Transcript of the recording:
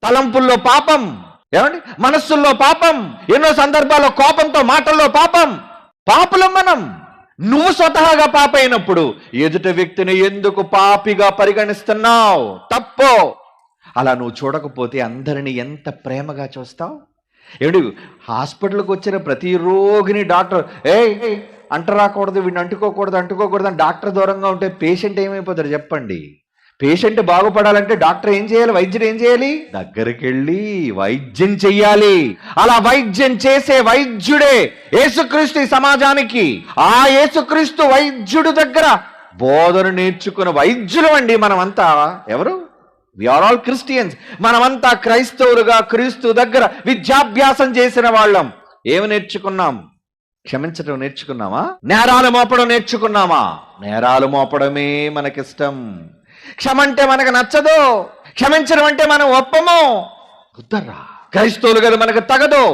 తలంపుల్లో పాపం, ఏమండి, మనస్సుల్లో పాపం, ఎన్నో సందర్భాల్లో కోపంతో మాటల్లో పాపం. పాపులం మనం. నువ్వు స్వతహాగా పాప అయినప్పుడు ఎదుటి వ్యక్తిని ఎందుకు పాపిగా పరిగణిస్తున్నావు? తప్పు. అలా నువ్వు చూడకపోతే అందరినీ ఎంత ప్రేమగా చూస్తావు? ఏడు, హాస్పిటల్కి వచ్చిన ప్రతి రోగిని డాక్టర్ అంటరాకూడదు, వీడిని అంటుకోకూడదు అని డాక్టర్ దూరంగా ఉంటే పేషెంట్ ఏమైపోతాడు చెప్పండి? పేషెంట్ బాగుపడాలంటే డాక్టర్ ఏం చేయాలి? వైద్యుడు ఏం చేయాలి? దగ్గరికి వెళ్ళి వైద్యం చెయ్యాలి. అలా వైద్యం చేసే వైద్యుడే యేసుక్రీస్తు ఈ సమాజానికి. ఆ యేసుక్రీస్తు వైద్యుడు దగ్గర బోధన నేర్చుకున్న వైద్యులు అండి మనమంతా. ఎవరు? We are all Christians. మనమంతా క్రైస్తవులుగా క్రీస్తు దగ్గర విద్యాభ్యాసం చేసిన వాళ్ళం. ఏమి నేర్చుకున్నాం? క్షమించడం నేర్చుకున్నామా? నేరాలు మోపడం నేర్చుకున్నామా? నేరాలు మోపడమే మనకిష్టం. క్షమంటే మనకు నచ్చదు, క్షమించడం అంటే మనం ఒప్పము. కుదర్రా. క్రైస్తవులు కదా మనకు తగదు.